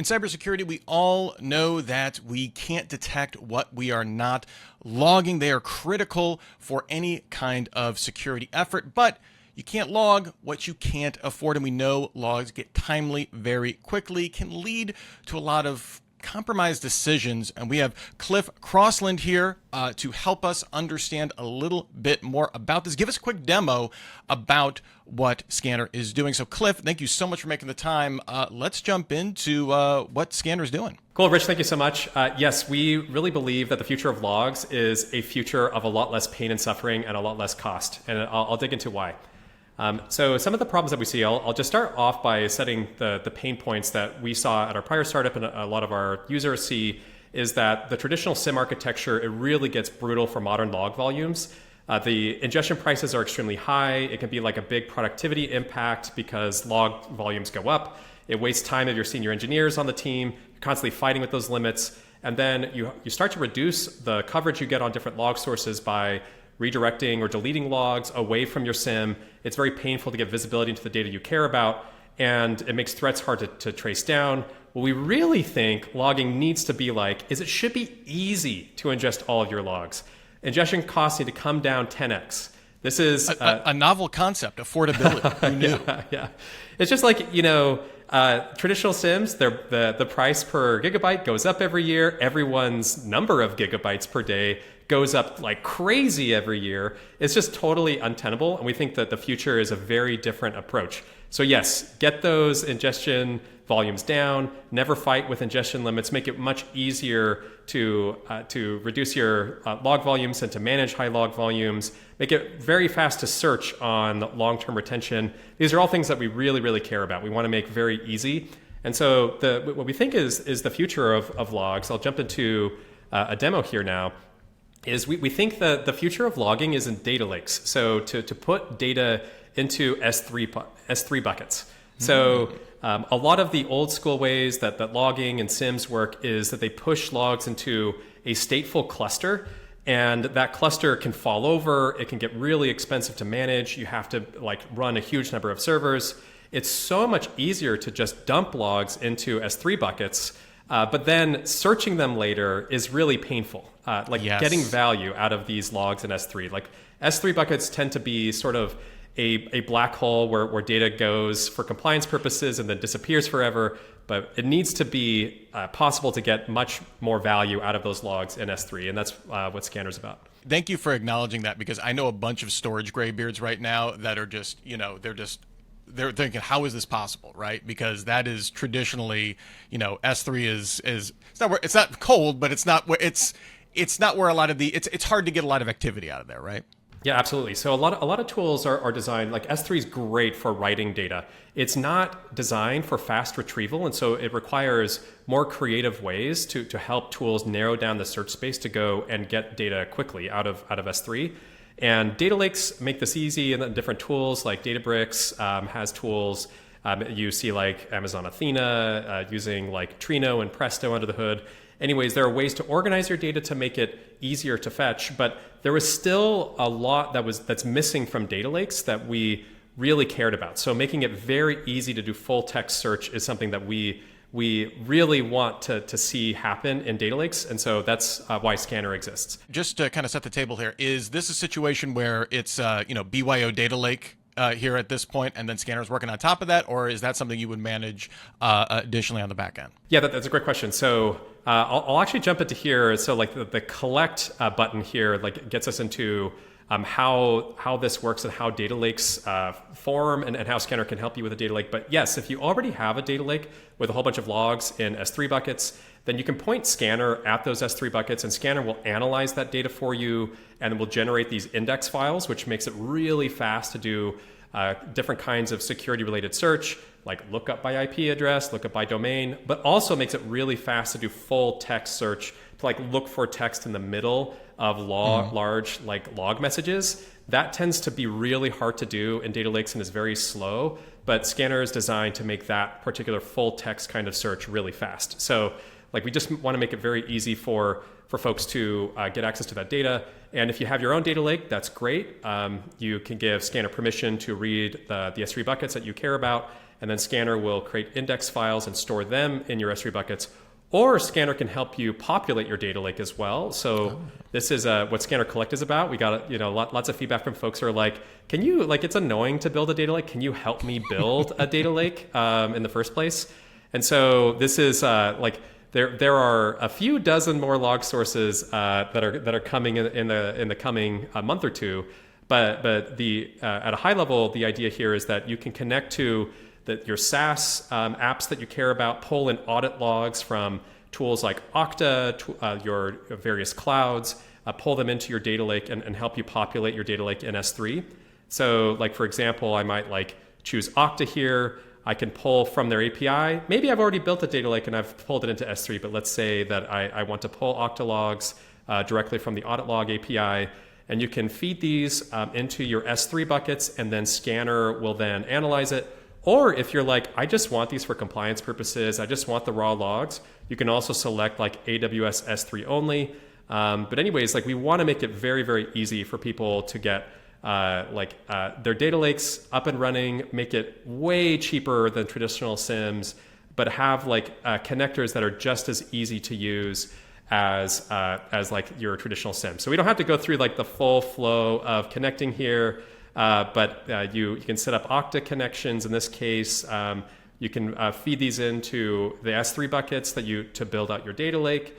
In cybersecurity, we all know that we can't detect what we are not logging. They are critical for any kind of security effort, but you can't log what you can't afford. And we know logs get timely very quickly, can lead to a lot of compromised decisions. And we have Cliff Crosland here to help us understand a little bit more about this. Give us a quick demo about what Scanner is doing. So Cliff, thank you so much for making the time. Let's jump into what Scanner is doing. Cool, Rich, thank you so much. Yes, we really believe that the future of logs is a future of a lot less pain and suffering and a lot less cost. And I'll dig into why. So some of the problems that we see, I'll just start off by setting the pain points that we saw at our prior startup and a lot of our users see, is that the traditional SIEM architecture, it really gets brutal for modern log volumes. The ingestion prices are extremely high. It can be like a big productivity impact because log volumes go up. It wastes time of your senior engineers on the team. You're constantly fighting with those limits. And then you start to reduce the coverage you get on different log sources by redirecting or deleting logs away from your SIEM. It's very painful to get visibility into the data you care about, and it makes threats hard to trace down. What we really think logging needs to be like is it should be easy to ingest all of your logs. Ingestion costs need to come down 10x. This is a novel concept, affordability. Who knew? Yeah. It's just like, traditional SIEMs, the price per gigabyte goes up every year. Everyone's number of gigabytes per day goes up like crazy every year. It's just totally untenable. And we think that the future is a very different approach. So yes, get those ingestion volumes down, never fight with ingestion limits, make it much easier to reduce your log volumes and to manage high log volumes, make it very fast to search on long-term retention. These are all things that we really, really care about. We want to make very easy. And so what we think is the future of logs, I'll jump into a demo here now, is we think that the future of logging is in data lakes. So to put data into S3 buckets. So a lot of the old school ways that logging and SIEMs work is that they push logs into a stateful cluster, and that cluster can fall over. It can get really expensive to manage. You have to run a huge number of servers. It's so much easier to just dump logs into S3 buckets, but then searching them later is really painful. Yes. Getting value out of these logs in S3. Like S3 buckets tend to be sort of a black hole where data goes for compliance purposes and then disappears forever. But it needs to be possible to get much more value out of those logs in S3. And that's what Scanner's about. Thank you for acknowledging that, because I know a bunch of storage graybeards right now that are just, they're thinking, how is this possible, right? Because that is traditionally, S3 is it's not cold, but it's not where a lot of it's hard to get a lot of activity out of there, right? Yeah, absolutely. So a lot of tools are designed, like S3 is great for writing data. It's not designed for fast retrieval, and so it requires more creative ways to help tools narrow down the search space to go and get data quickly out of S3. And data lakes make this easy, and then different tools like Databricks has tools. You see like Amazon Athena using like Trino and Presto under the hood. Anyways, there are ways to organize your data to make it easier to fetch, but there was still a lot that's missing from data lakes that we really cared about. So making it very easy to do full text search is something that we really want to see happen in data lakes, and so that's why Scanner exists. Just to kind of set the table here, is this a situation where it's BYO data lake here at this point, and then Scanner's working on top of that, or is that something you would manage additionally on the back end? Yeah, that's a great question. So I'll actually jump into here. So like the collect button here gets us into how this works and how data lakes form and how Scanner can help you with a data lake. But yes, if you already have a data lake with a whole bunch of logs in S3 buckets, then you can point Scanner at those S3 buckets, and Scanner will analyze that data for you and will generate these index files, which makes it really fast to do different kinds of security-related search, like lookup by IP address, lookup by domain, but also makes it really fast to do full text search to look for text in the middle of large log messages. That tends to be really hard to do in data lakes and is very slow, but Scanner is designed to make that particular full text kind of search really fast. So we just want to make it very easy for folks to get access to that data. And if you have your own data lake, that's great. You can give Scanner permission to read the S3 buckets that you care about. and then Scanner will create index files and store them in your S3 buckets. Or Scanner can help you populate your data lake as well. So this is what Scanner Collect is about. We got lots of feedback from folks who are like, can you, like, it's annoying to build a data lake. Can you help me build a data lake in the first place? And so this is there are a few dozen more log sources that are coming in the coming month or two. But at a high level, the idea here is that you can connect to your SaaS apps that you care about, pull in audit logs from tools like Okta, your various clouds, pull them into your data lake and help you populate your data lake in S3. So like, for example, I might choose Okta here. I can pull from their API. Maybe I've already built a data lake and I've pulled it into S3, but let's say that I want to pull Okta logs directly from the audit log API. And you can feed these into your S3 buckets, and then Scanner will then analyze it. Or if you're like, I just want these for compliance purposes, I just want the raw logs, you can also select AWS S3 only. But anyways, we want to make it very, very easy for people to get their data lakes up and running, make it way cheaper than traditional SIEMs, but have connectors that are just as easy to use as your traditional SIEM. So we don't have to go through the full flow of connecting here. But you can set up Okta connections in this case. You can feed these into the S3 buckets to build out your data lake,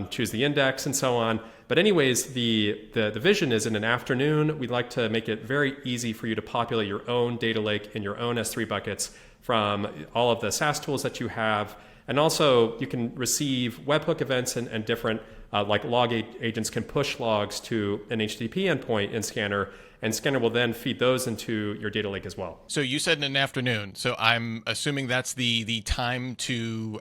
choose the index and so on. But anyways, the vision is in an afternoon, we'd like to make it very easy for you to populate your own data lake in your own S3 buckets from all of the SaaS tools that you have. And also you can receive webhook events and different log agents can push logs to an HTTP endpoint in Scanner, and Scanner will then feed those into your data lake as well. So you said in an afternoon. So I'm assuming that's the time to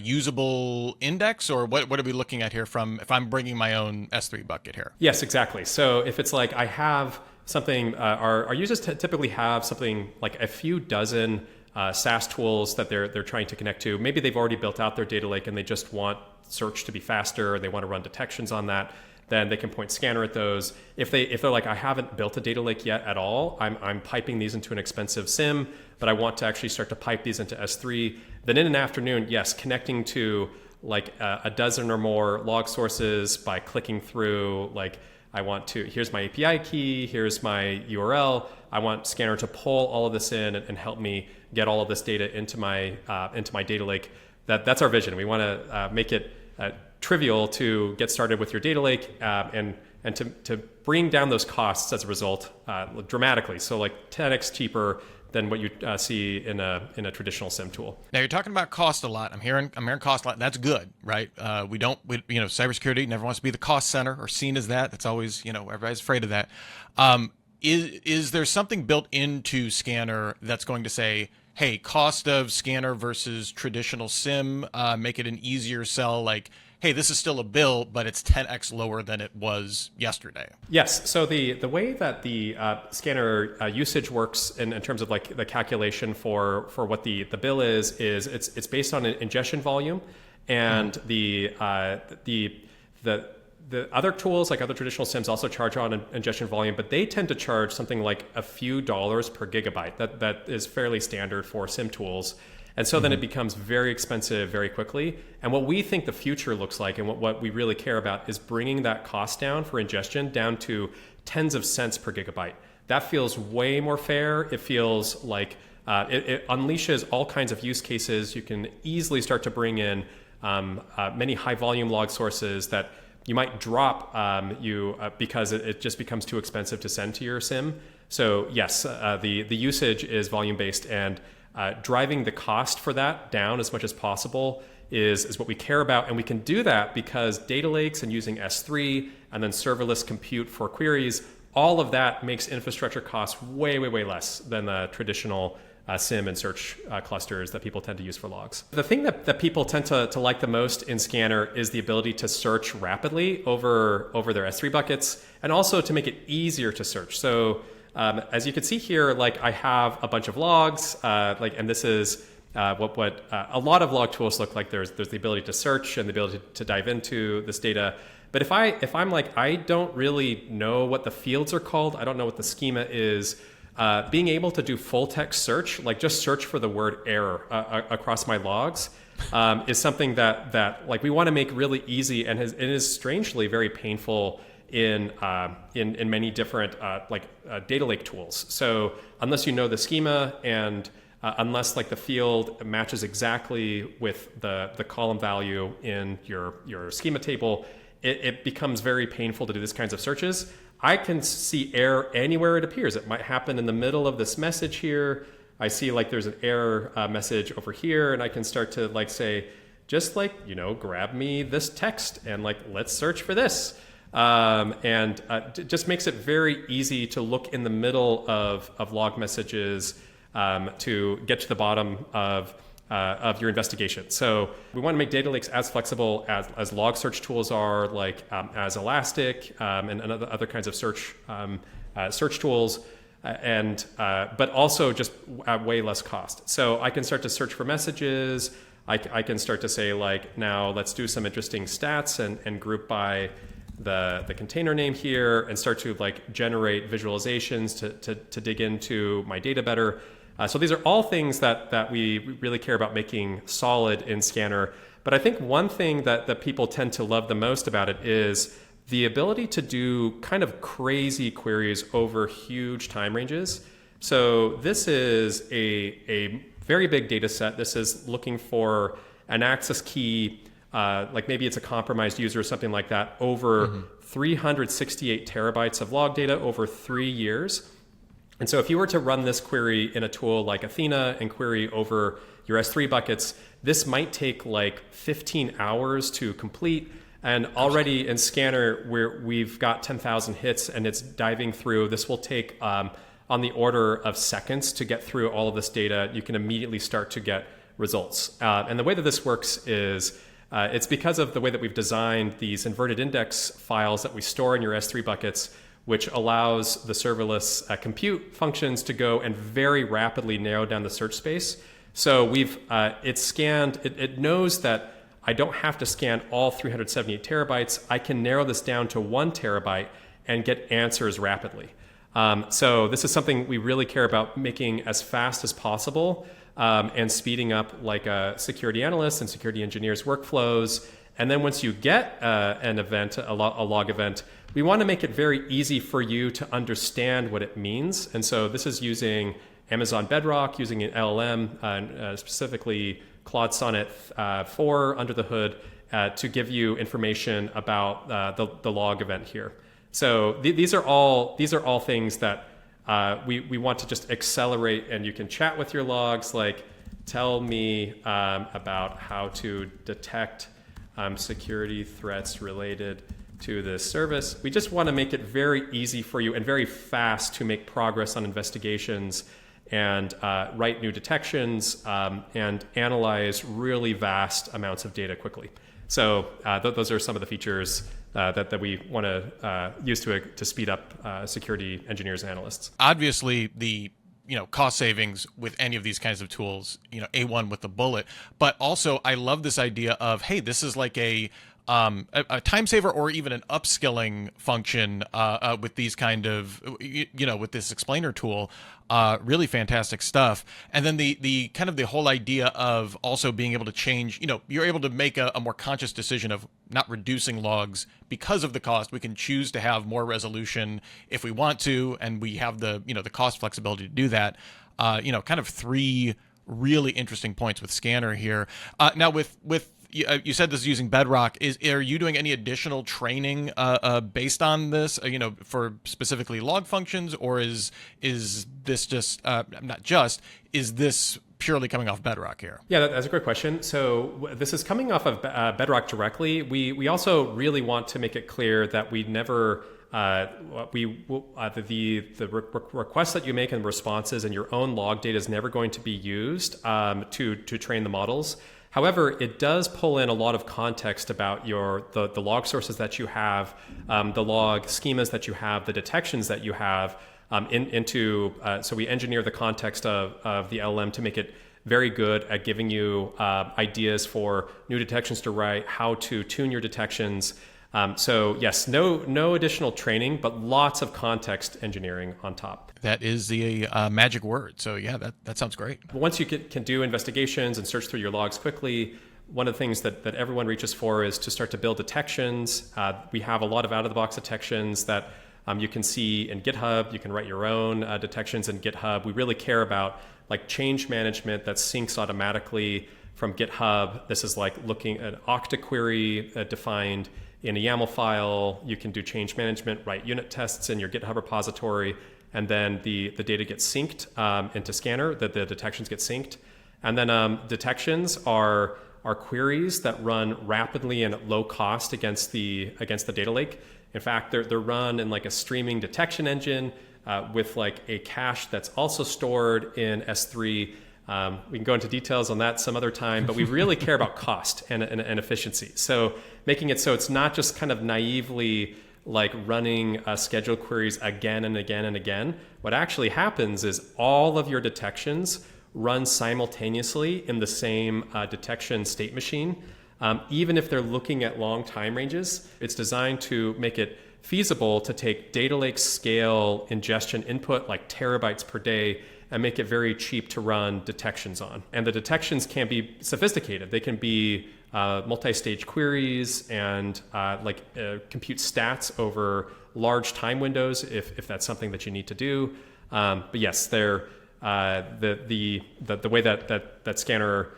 usable index, or what are we looking at here if I'm bringing my own S3 bucket here? Yes, exactly. So if it's I have something, our users typically have something like a few dozen SaaS tools that they're trying to connect to. Maybe they've already built out their data lake and they just want search to be faster, or they want to run detections on that. Then they can point Scanner at those. If they're like, I haven't built a data lake yet at all, I'm piping these into an expensive SIEM, but I want to actually start to pipe these into S3. Then in an afternoon, yes, connecting to a dozen or more log sources by clicking through, here's my API key, here's my URL. I want Scanner to pull all of this in and help me get all of this data into my data lake. That's our vision. We want to make it trivial to get started with your data lake and to bring down those costs as a result dramatically. So 10x cheaper than what you see in a traditional SIEM tool. Now you're talking about cost a lot. I'm hearing cost a lot. That's good, right? Cybersecurity never wants to be the cost center or seen as that. That's always, everybody's afraid of that. Is there something built into Scanner that's going to say, hey, cost of Scanner versus traditional SIEM, make it an easier sell, hey, this is still a bill, but it's 10x lower than it was yesterday? Yes. So the way that the Scanner usage works in terms of the calculation for what the bill is it's based on an ingestion volume, and the other tools, other traditional SIEMs, also charge on ingestion volume, but they tend to charge something like a few dollars per gigabyte. That is fairly standard for SIEM tools. And so then it becomes very expensive very quickly. And what we think the future looks like, and what we really care about, is bringing that cost down for ingestion down to tens of cents per gigabyte. That feels way more fair. It feels like it unleashes all kinds of use cases. You can easily start to bring in many high volume log sources that you might drop because it just becomes too expensive to send to your SIEM. So yes, the usage is volume based, and driving the cost for that down as much as possible is what we care about. And we can do that because data lakes and using S3 and then serverless compute for queries, all of that makes infrastructure costs way, way, way less than the traditional SIEM and search clusters that people tend to use for logs. The thing that people tend to like the most in Scanner is the ability to search rapidly over their S3 buckets, and also to make it easier to search. So as you can see here, I have a bunch of logs, and this is what a lot of log tools look like. There's the ability to search and the ability to dive into this data. But if I'm I don't really know what the fields are called, I don't know what the schema is, being able to do full text search, like just search for the word error across my logs, is something that like we want to make really easy, and it is strangely very painful in many different data lake tools. So unless you know the schema and unless like the field matches exactly with the column value in your schema table, it becomes very painful to do these kinds of searches. I can see error anywhere it appears. It might happen in the middle of this message here. I see like there's an error message over here, and I can start to like say, just like, grab me this text and like, let's search for this. Just makes it very easy to look in the middle of log messages to get to the bottom of your investigation. So we want to make data lakes as flexible as log search tools are, like as Elastic and other kinds of search tools, but also just at way less cost. So I can start to search for messages. I can start to say like, now let's do some interesting stats and group by the container name here, and start to like generate visualizations to dig into my data better. So these are all things that we really care about making solid in Scanner. But I think one thing that people tend to love the most about it is the ability to do kind of crazy queries over huge time ranges. So this is a very big data set. This is looking for an access key, like maybe it's a compromised user or something like that, over 368 terabytes of log data over 3 years. And so if you were to run this query in a tool like Athena and query over your S3 buckets, this might take like 15 hours to complete. And already in Scanner, we've got 10,000 hits and it's diving through. This will take on the order of seconds to get through all of this data. You can immediately start to get results. And the way that this works is it's because of the way that we've designed these inverted index files that we store in your S3 buckets, which allows the serverless compute functions to go and very rapidly narrow down the search space. So it's scanned, it knows that I don't have to scan all 378 terabytes. I can narrow this down to 1 terabyte and get answers rapidly. So this is something we really care about making as fast as possible and speeding up like security analysts and security engineers' workflows. And then once you get an event, a log event, we want to make it very easy for you to understand what it means. And so this is using Amazon Bedrock, using an LLM, specifically Claude Sonnet 4 under the hood to give you information about the log event here. So these are all things that we want to just accelerate, and you can chat with your logs, like tell me about how to detect security threats related to this service. We just want to make it very easy for you and very fast to make progress on investigations and write new detections and analyze really vast amounts of data quickly. So those are some of the features that we want to use to speed up security engineers and analysts. Obviously, the cost savings with any of these kinds of tools, A1 with the bullet. But also, I love this idea of, hey, this is like a time saver or even an upskilling function with these kind of, with this explainer tool. Really fantastic stuff. And then the kind of the whole idea of also being able to change, you're able to make a more conscious decision of not reducing logs because of the cost. We can choose to have more resolution if we want to, and we have the cost flexibility to do that. Kind of 3 really interesting points with Scanner here. Now with you said this is using Bedrock. Are you doing any additional training based on this, for specifically log functions, or is this just is this purely coming off Bedrock here? Yeah, that's a great question. So this is coming off of Bedrock directly. We also really want to make it clear that we never the requests that you make and responses and your own log data is never going to be used to train the models. However, it does pull in a lot of context about the log sources that you have, the log schemas that you have, the detections that you have so we engineer the context of the LLM to make it very good at giving you ideas for new detections to write, how to tune your detections. So yes, no additional training, but lots of context engineering on top. That is the magic word. So yeah, that sounds great. Once you can do investigations and search through your logs quickly, one of the things that everyone reaches for is to start to build detections. We have a lot of out-of-the-box detections that you can see in GitHub. You can write your own detections in GitHub. We really care about like change management that syncs automatically from GitHub. This is like looking at an Okta query defined in a YAML file. You can do change management, write unit tests in your GitHub repository, and then the data gets synced into Scanner, that the detections get synced. And then detections are queries that run rapidly and at low cost against the data lake. In fact, they're run in like a streaming detection engine with like a cache that's also stored in S3. We can go into details on that some other time, but we really care about cost and efficiency. So making it so it's not just kind of naively like running scheduled queries again and again and again. What actually happens is all of your detections run simultaneously in the same detection state machine. Even if they're looking at long time ranges, it's designed to make it feasible to take data lake scale ingestion input, like terabytes per day, and make it very cheap to run detections on. And the detections can be sophisticated. They can be multi-stage queries and compute stats over large time windows if that's something that you need to do. But yes, they're the way that Scanner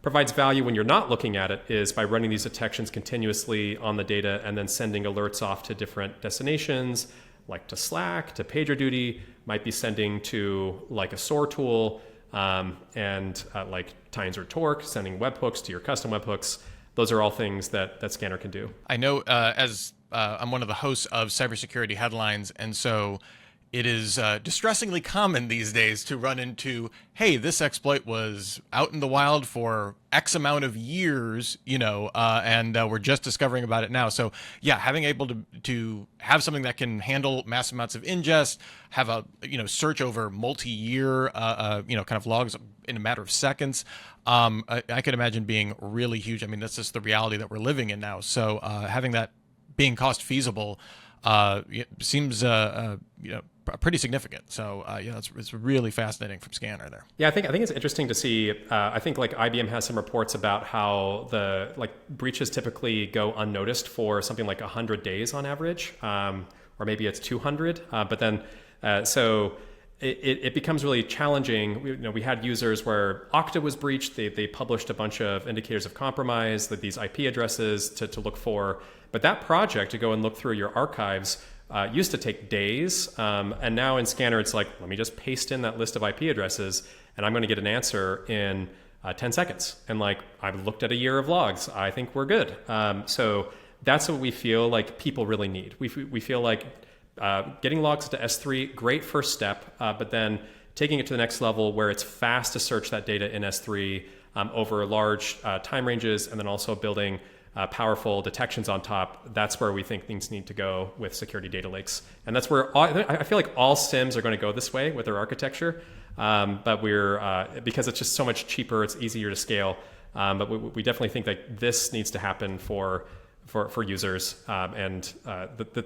provides value when you're not looking at it is by running these detections continuously on the data and then sending alerts off to different destinations, like to Slack, to PagerDuty, might be sending to like a SOAR tool, and like Tines or Torque, sending webhooks to your custom webhooks. Those are all things that Scanner can do. I know as I'm one of the hosts of Cybersecurity Headlines, and so it is distressingly common these days to run into, hey, this exploit was out in the wild for X amount of years, and we're just discovering about it now. So yeah, having able to have something that can handle massive amounts of ingest, have a search over multi-year kind of logs in a matter of seconds, I could imagine being really huge. I mean, that's just the reality that we're living in now. So having that being cost feasible seems pretty significant. So it's really fascinating from Scanner there. Yeah, I think it's interesting to see. I think like IBM has some reports about how the breaches typically go unnoticed for something like 100 days on average, or maybe it's 200. But then so it becomes really challenging. We had users where Okta was breached. They published a bunch of indicators of compromise, like these IP addresses to look for. But that project to go and look through your archives used to take days. And now in Scanner, it's like, let me just paste in that list of IP addresses and I'm going to get an answer in 10 seconds. And like, I've looked at a year of logs. I think we're good. So that's what we feel like people really need. We feel like getting logs to S3, great first step, but then taking it to the next level where it's fast to search that data in S3 over large time ranges, and then also building powerful detections on top. That's where we think things need to go with security data lakes. And that's where I feel like all SIEMs are going to go this way with their architecture. But we're, because it's just so much cheaper, it's easier to scale. But we definitely think that this needs to happen for users, and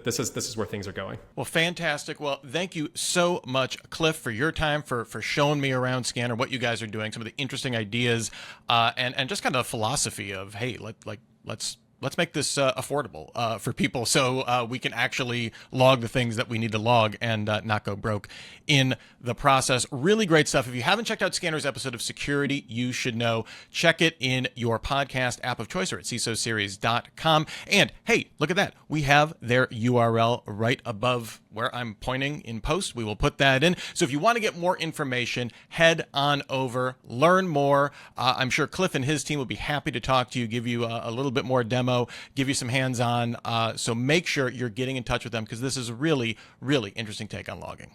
this is where things are going. Well, fantastic. Well, thank you so much, Cliff, for your time, for showing me around Scanner, what you guys are doing, some of the interesting ideas, and just kind of philosophy of, hey, let's make this affordable for people, so we can actually log the things that we need to log and not go broke in the process. Really great stuff. If you haven't checked out Scanner's episode of Security You Should Know, check it in your podcast app of choice or at CISOseries.com. And hey, look at that. We have their URL right above where I'm pointing in post. We will put that in. So if you want to get more information, head on over, learn more. I'm sure Cliff and his team will be happy to talk to you, give you a little bit more demo, give you some hands-on. So make sure you're getting in touch with them, because this is a really, really interesting take on logging.